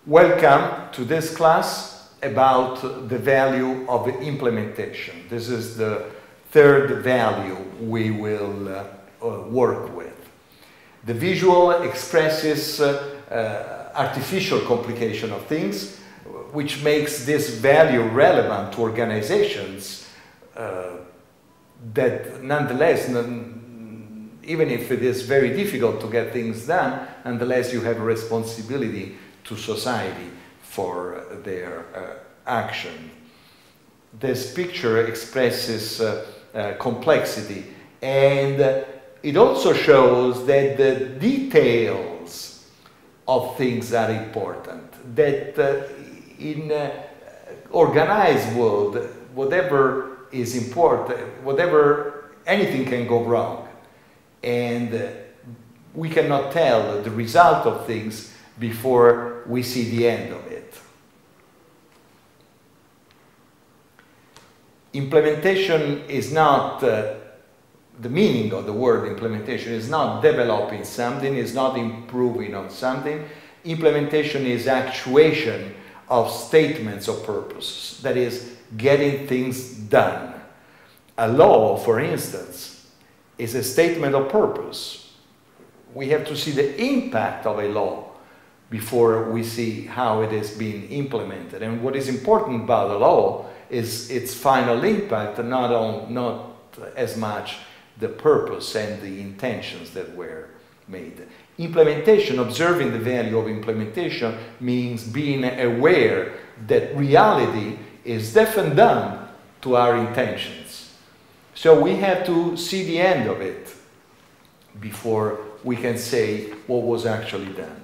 Welcome to this class about the value of implementation. This is the third value we will work with. The visual expresses artificial complication of things, which makes this value relevant to organizations that nonetheless, even if it is very difficult to get things done, nonetheless you have a responsibility to society for their action. This picture expresses complexity, and it also shows that the details of things are important, that in organized world, whatever is important, anything can go wrong, and we cannot tell the result of things before we see the end of it. Implementation is not, the meaning of the word implementation is not developing something, is not improving on something. Implementation is actuation of statements of purpose, that is, getting things done. A law, for instance, is a statement of purpose. We have to see the impact of a law before we see how it is being implemented. And what is important about the law is its final impact, not as much the purpose and the intentions that were made. Implementation, observing the value of implementation, means being aware that reality is deaf and dumb to our intentions. So we have to see the end of it before we can say what was actually done.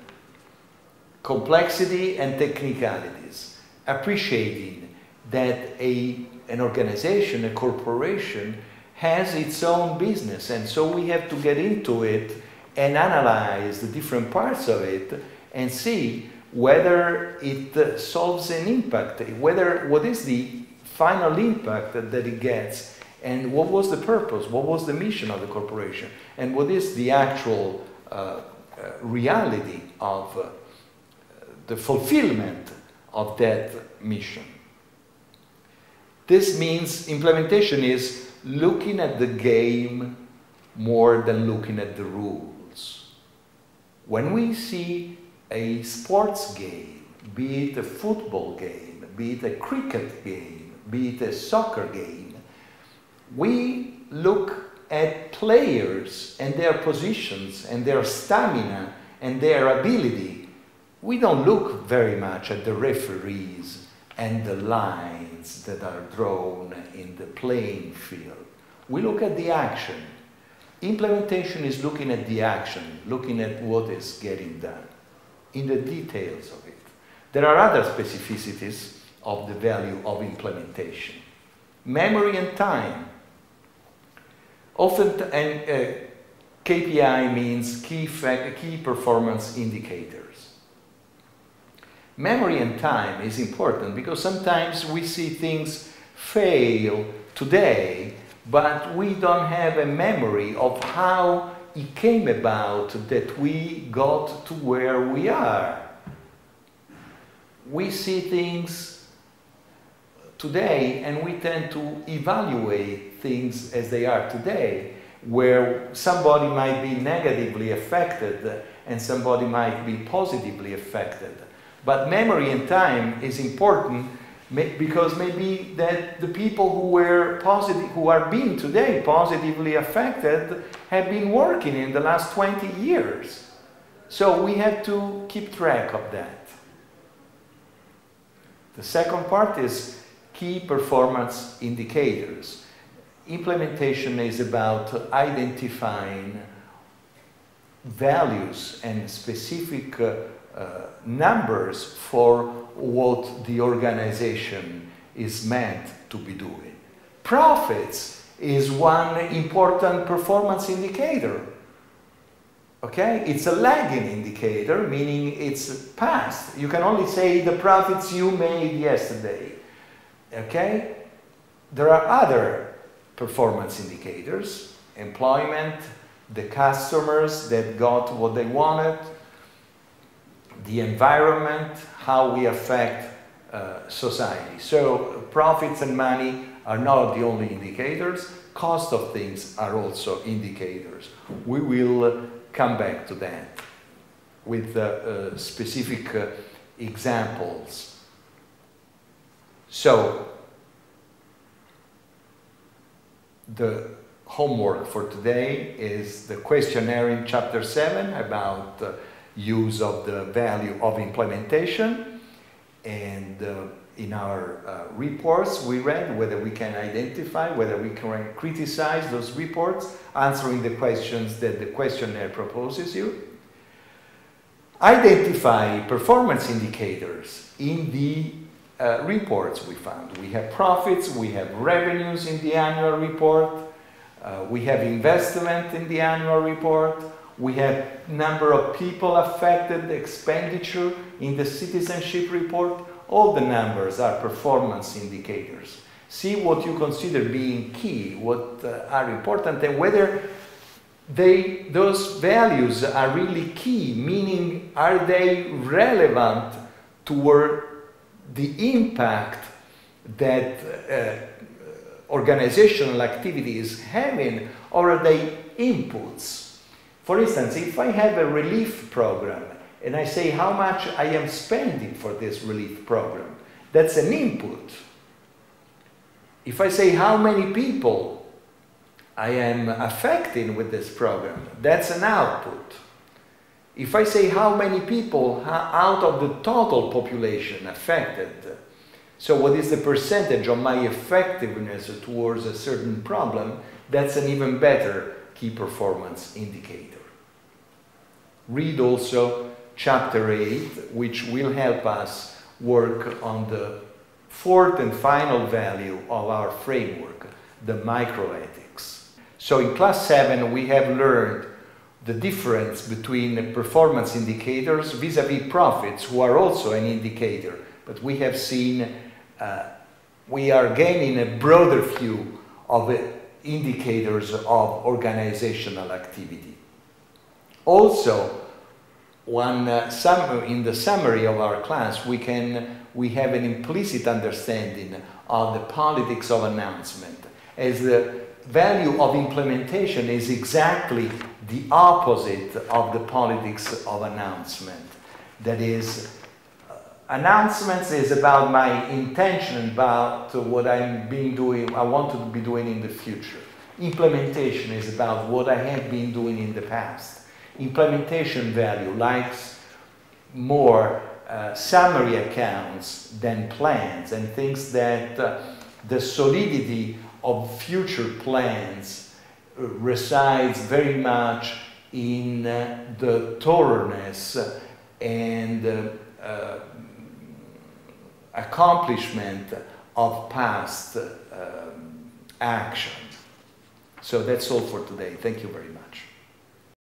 Complexity and technicalities, appreciating that an organization, a corporation, has its own business, and so we have to get into it and analyze the different parts of it and see whether it solves an impact, what is the final impact that it gets, and what was the purpose, what was the mission of the corporation, and what is the actual reality of the fulfillment of that mission. This means implementation is looking at the game more than looking at the rules. When we see a sports game, be it a football game, be it a cricket game, be it a soccer game, we look at players and their positions and their stamina and their ability. We don't look very much at the referees and the lines that are drawn in the playing field. We look at the action. Implementation is looking at the action, looking at what is getting done, in the details of it. There are other specificities of the value of implementation. Memory and time. Often, KPI means key performance indicators. Memory and time is important because sometimes we see things fail today, but we don't have a memory of how it came about that we got to where we are. We see things today and we tend to evaluate things as they are today, where somebody might be negatively affected and somebody might be positively affected. But memory and time is important because maybe that the people who are being today positively affected have been working in the last 20 years. So we have to keep track of that. The second part is key performance indicators. Implementation is about identifying values and specific numbers for what the organization is meant to be doing. Profits is one important performance indicator. Okay? It's a lagging indicator, meaning it's past. You can only say the profits you made yesterday. Okay? There are other performance indicators, employment, the customers that got what they wanted, the environment, how we affect society. So profits and money are not the only indicators. Cost of things are also indicators. We will come back to that with specific examples. So the homework for today is the questionnaire in chapter 7 about use of the value of implementation, and in our reports we read whether we can identify, whether we can criticize those reports, answering the questions that the questionnaire proposes you. Identify performance indicators in the reports we found. We have profits, we have revenues in the annual report, we have investment in the annual report, we have number of people affected, expenditure in the citizenship report. All the numbers are performance indicators. See what you consider being key, what are important, and whether those values are really key, meaning are they relevant toward the impact that organizational activity is having, or are they inputs? For instance, if I have a relief program and I say how much I am spending for this relief program, that's an input. If I say how many people I am affecting with this program, that's an output. If I say how many people out of the total population affected, so what is the percentage of my effectiveness towards a certain problem, that's an even better key performance indicator. Read also chapter 8, which will help us work on the fourth and final value of our framework, the microethics. So in class 7 we have learned the difference between performance indicators vis-à-vis profits, who are also an indicator, but we have seen we are gaining a broader view of indicators of organizational activity. Also, in the summary of our class, we have an implicit understanding of the politics of announcement, as the value of implementation is exactly the opposite of the politics of announcement. That is, announcements is about my intention, about what I want to be doing in the future. Implementation is about what I have been doing in the past. Implementation value likes more summary accounts than plans, and thinks that the solidity of future plans resides very much in the thoroughness and accomplishment of past action. So that's all for today. Thank you very much.